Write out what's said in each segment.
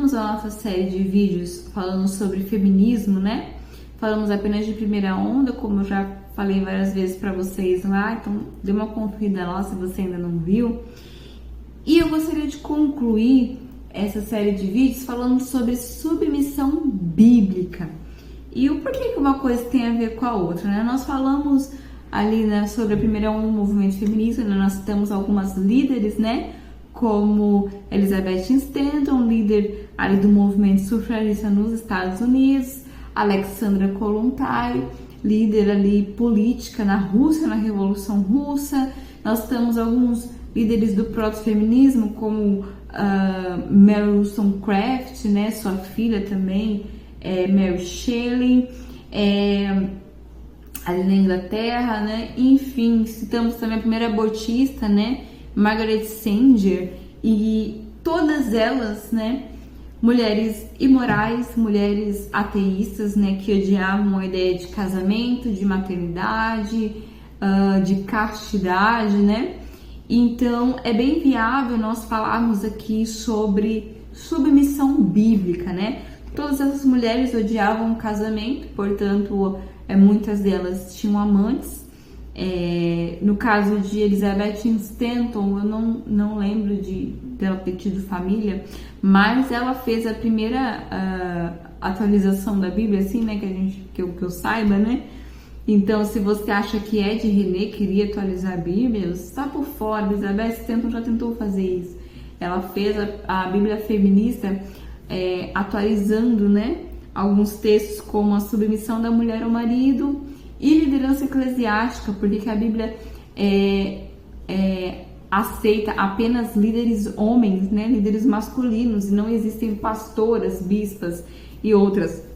Continuamos a nossa série de vídeos falando sobre feminismo, né? Falamos apenas de primeira onda, como eu já falei várias vezes para vocês lá, então dê uma conferida lá se você ainda não viu. E eu gostaria de concluir essa série de vídeos falando sobre submissão bíblica. E o porquê que uma coisa tem a ver com a outra, né? Nós falamos ali, né, sobre a primeira onda do movimento feminista, né? Nós temos algumas líderes, né? Como Elizabeth Stanton, líder ali do movimento sufragista nos Estados Unidos, Alexandra Kollontai, líder ali política na Rússia, na Revolução Russa. Nós temos alguns líderes do proto-feminismo, como Mary Wollstonecraft, né, sua filha também, Mary Shelley, ali na Inglaterra, né, enfim, citamos também a primeira abortista, né, Margaret Sanger, e todas elas, né, mulheres imorais, mulheres ateístas, né, que odiavam a ideia de casamento, de maternidade, de castidade, né. Então é bem viável nós falarmos aqui sobre submissão bíblica, né. Todas essas mulheres odiavam o casamento, portanto muitas delas tinham amantes. No caso de Elizabeth Stanton, eu não lembro dela ter tido família, mas ela fez a primeira atualização da Bíblia, assim, né, que eu saiba, né? Então, se você acha que Ed René queria atualizar a Bíblia, você está por fora. Elizabeth Stanton já tentou fazer isso. Ela fez a Bíblia feminista atualizando, né, alguns textos como a submissão da mulher ao marido e liderança eclesiástica, porque a Bíblia aceita apenas líderes homens, né, líderes masculinos, e não existem pastoras, bispas e outras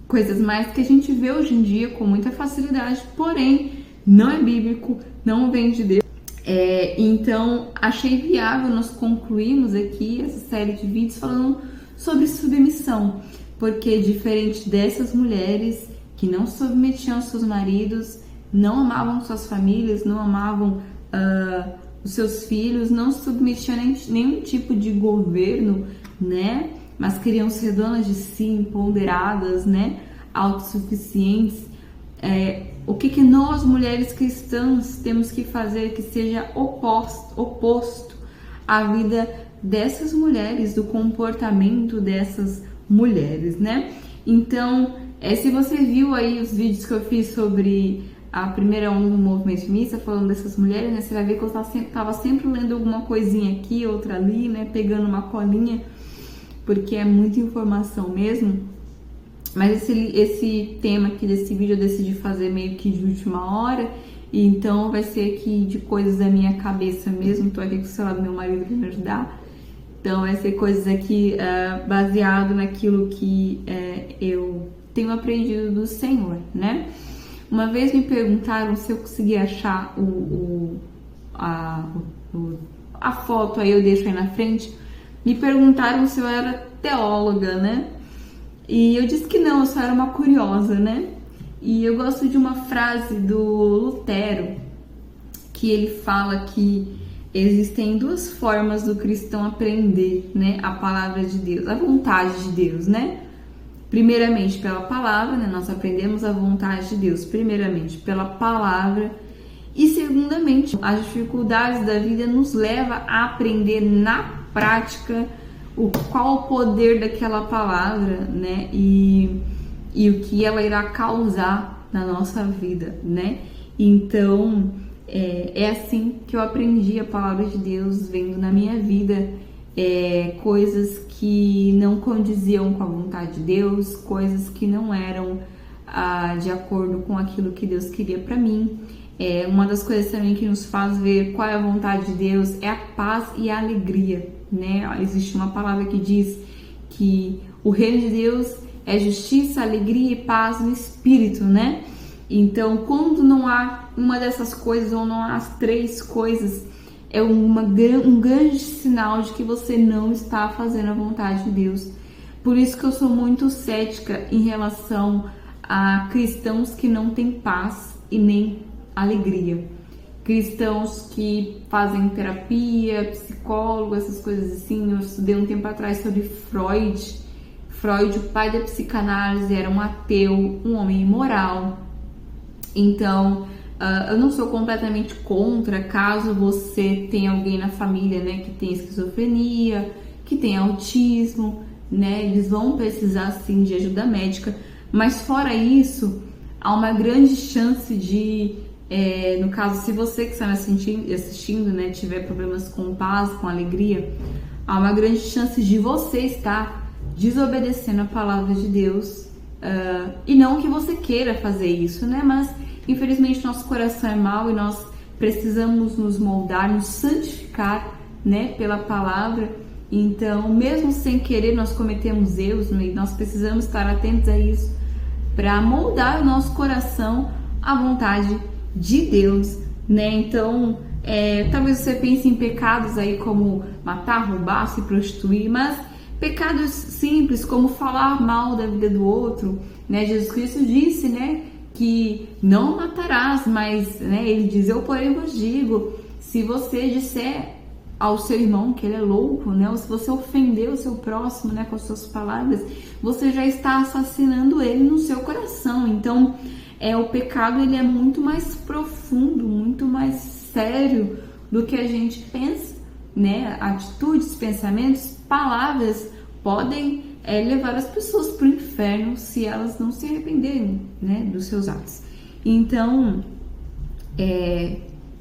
coisas mais que a gente vê hoje em dia com muita facilidade, porém não é bíblico, não vem de Deus. Então achei viável nós concluirmos aqui essa série de vídeos falando sobre submissão, porque diferente dessas mulheres que não submetiam aos seus maridos, não amavam suas famílias, não amavam os seus filhos, não submetiam a nenhum tipo de governo, né? Mas queriam ser donas de si, empoderadas, né? Autossuficientes. O que nós, mulheres cristãs, temos que fazer que seja oposto à vida dessas mulheres, do comportamento dessas mulheres, né? Então, se você viu aí os vídeos que eu fiz sobre a primeira onda do movimento feminista, falando dessas mulheres, né, você vai ver que eu tava sempre lendo alguma coisinha aqui, outra ali, né, pegando uma colinha, porque é muita informação mesmo. Mas esse tema aqui desse vídeo eu decidi fazer meio que de última hora, e então vai ser aqui de coisas da minha cabeça mesmo. Tô aqui com o celular do meu marido pra me ajudar. Então vai ser coisas aqui baseado naquilo que eu tenho aprendido do Senhor, né? Uma vez me perguntaram se eu conseguia achar a foto, aí eu deixo aí na frente. Me perguntaram se eu era teóloga, né? E eu disse que não, eu só era uma curiosa, né? E eu gosto de uma frase do Lutero, que ele fala que existem duas formas do cristão aprender, né, a palavra de Deus, a vontade de Deus, né? Primeiramente pela palavra, né? Nós aprendemos a vontade de Deus, primeiramente pela palavra, e segundamente, as dificuldades da vida nos leva a aprender na prática qual o poder daquela palavra, né? E o que ela irá causar na nossa vida, né? Então, é assim que eu aprendi a palavra de Deus, vendo na minha vida coisas que não condiziam com a vontade de Deus, coisas que não eram de acordo com aquilo que Deus queria para mim. Uma das coisas também que nos faz ver qual é a vontade de Deus é a paz e a alegria, né? Existe uma palavra que diz que o reino de Deus é justiça, alegria e paz no espírito, né? Então, quando não há uma dessas coisas ou não há as três coisas, é um grande sinal de que você não está fazendo a vontade de Deus. Por isso que eu sou muito cética em relação a cristãos que não têm paz e nem alegria. cristãos que fazem terapia, psicólogo, essas coisas assim. Eu estudei um tempo atrás sobre Freud. Freud, o pai da psicanálise, era um ateu, um homem imoral. Então, eu não sou completamente contra caso você tenha alguém na família, né, que tem esquizofrenia, que tem autismo, né, eles vão precisar sim de ajuda médica, mas fora isso, há uma grande chance de, no caso, se você que está me assistindo, né, tiver problemas com paz, com alegria, há uma grande chance de você estar desobedecendo a palavra de Deus, e não que você queira fazer isso, né, mas infelizmente nosso coração é mau e nós precisamos nos moldar, nos santificar, né, pela palavra. Então, mesmo sem querer, nós cometemos erros, né, e nós precisamos estar atentos a isso para moldar o nosso coração à vontade de Deus, né? Então, talvez você pense em pecados aí como matar, roubar, se prostituir, mas pecados simples como falar mal da vida do outro, né? Jesus Cristo disse, né, que não matarás, mas, né, ele diz, eu porém vos digo, se você disser ao seu irmão que ele é louco, né, ou se você ofender o seu próximo, né, com as suas palavras, você já está assassinando ele no seu coração. Então, o pecado, ele é muito mais profundo, muito mais sério do que a gente pensa, né? Atitudes, pensamentos, palavras podem levar as pessoas para o inferno se elas não se arrependerem, né, dos seus atos. Então,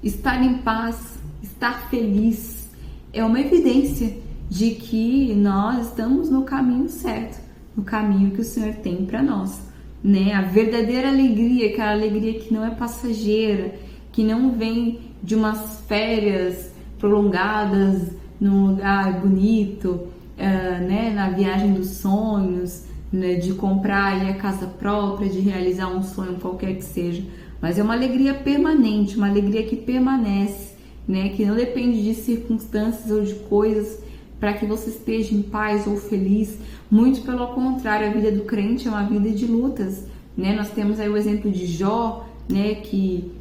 estar em paz, estar feliz, é uma evidência de que nós estamos no caminho certo, no caminho que o Senhor tem para nós, né? A verdadeira alegria, aquela alegria que não é passageira, que não vem de umas férias prolongadas num lugar bonito, né, na viagem dos sonhos, né, de comprar aí a casa própria, de realizar um sonho qualquer que seja, mas é uma alegria permanente, uma alegria que permanece, né, que não depende de circunstâncias ou de coisas para que você esteja em paz ou feliz. Muito pelo contrário, a vida do crente é uma vida de lutas, né? Nós temos aí o exemplo de Jó, né, que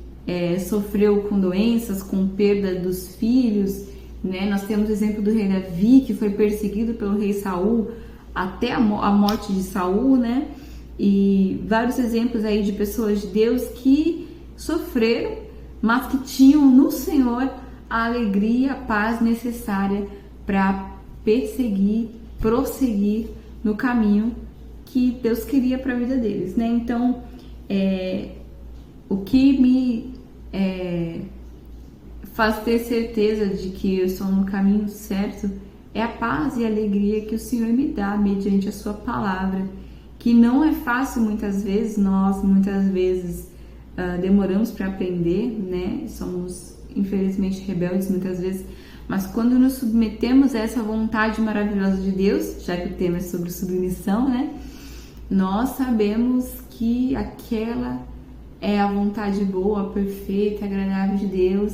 sofreu com doenças, com perda dos filhos, né? Nós temos o exemplo do rei Davi, que foi perseguido pelo rei Saul até a morte de Saul, né? E vários exemplos aí de pessoas de Deus que sofreram, mas que tinham no Senhor a alegria, a paz necessária para perseguir, prosseguir no caminho que Deus queria para a vida deles, né? Então, o que me faz ter certeza de que eu estou no caminho certo é a paz e a alegria que o Senhor me dá mediante a sua palavra, que não é fácil muitas vezes, nós muitas vezes demoramos para aprender, né? Somos infelizmente rebeldes muitas vezes, mas quando nos submetemos a essa vontade maravilhosa de Deus, já que o tema é sobre submissão, né? Nós sabemos que aquela é a vontade boa, perfeita, agradável de Deus,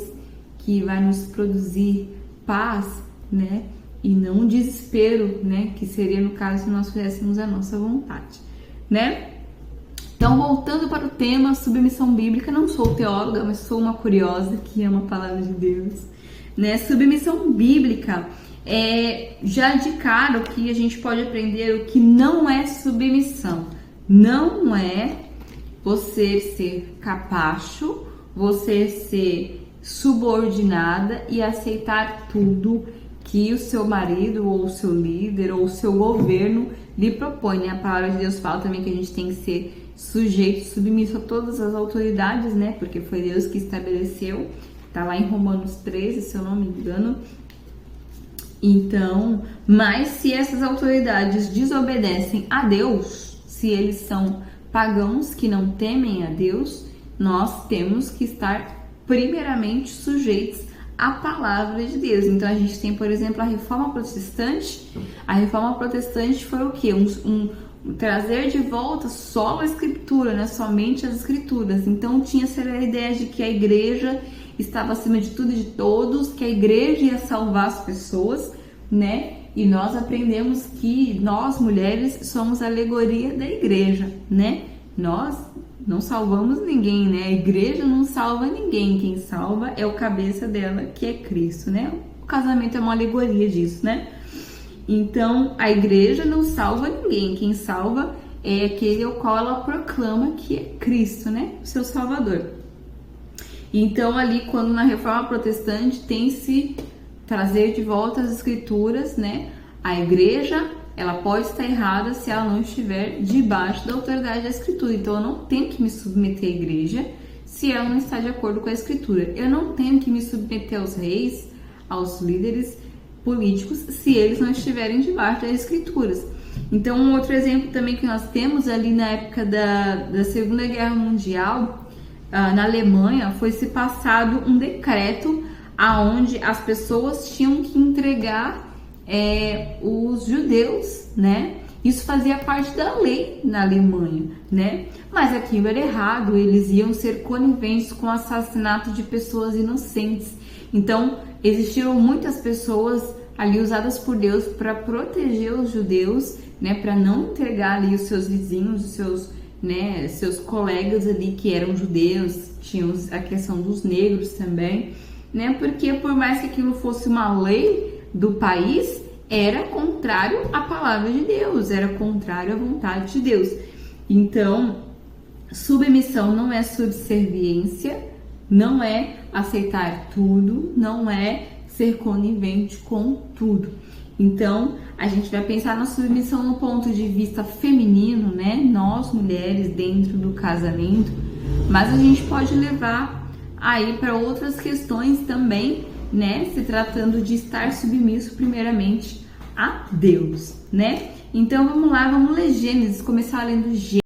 que vai nos produzir paz, né? E não desespero, né? Que seria no caso se nós fizéssemos a nossa vontade, né? Então, voltando para o tema submissão bíblica, não sou teóloga, mas sou uma curiosa que ama a palavra de Deus, né? Submissão bíblica já de cara o que a gente pode aprender, o que não é submissão. Não é você ser capacho, você ser subordinada e aceitar tudo que o seu marido ou o seu líder ou o seu governo lhe propõe, né? A palavra de Deus fala também que a gente tem que ser sujeito, submisso a todas as autoridades, né? Porque foi Deus que estabeleceu, tá lá em Romanos 13, se eu não me engano. Então, mas se essas autoridades desobedecem a Deus, se eles são pagãos que não temem a Deus, nós temos que estar primeiramente sujeitos à palavra de Deus. Então a gente tem, por exemplo, a Reforma Protestante. A Reforma Protestante foi o quê? Trazer de volta só a Escritura, né? Somente as Escrituras. Então tinha-se a ideia de que a igreja estava acima de tudo e de todos, que a igreja ia salvar as pessoas, né? E nós aprendemos que nós, mulheres, somos a alegoria da igreja, né? Nós não salvamos ninguém, né? A igreja não salva ninguém, quem salva é o cabeça dela, que é Cristo, né? O casamento é uma alegoria disso, né? Então, a igreja não salva ninguém, quem salva é aquele ao qual ela proclama que é Cristo, né? O seu Salvador. Então, ali, quando na Reforma Protestante tem se trazer de volta as Escrituras, né? A igreja, ela pode estar errada se ela não estiver debaixo da autoridade da Escritura. Então, eu não tenho que me submeter à igreja se ela não está de acordo com a Escritura. Eu não tenho que me submeter aos reis, aos líderes políticos, se eles não estiverem debaixo das Escrituras. Então, um outro exemplo também que nós temos ali na época da Segunda Guerra Mundial, na Alemanha, foi se passado um decreto aonde as pessoas tinham que entregar os judeus, né? Isso fazia parte da lei na Alemanha, né? Mas aquilo era errado, eles iam ser coniventes com o assassinato de pessoas inocentes. Então, existiram muitas pessoas ali usadas por Deus para proteger os judeus, né? Para não entregar ali os seus vizinhos, seus colegas ali que eram judeus, tinham a questão dos negros também, né? Porque por mais que aquilo fosse uma lei do país, era contrário à palavra de Deus, era contrário à vontade de Deus. Então, submissão não é subserviência, não é aceitar tudo, não é ser conivente com tudo. Então, a gente vai pensar na submissão no ponto de vista feminino, né? Nós, mulheres, dentro do casamento, mas a gente pode levar aí para outras questões também, né? Se tratando de estar submisso primeiramente a Deus, né? Então, vamos lá, vamos ler Gênesis, começar lendo Gênesis.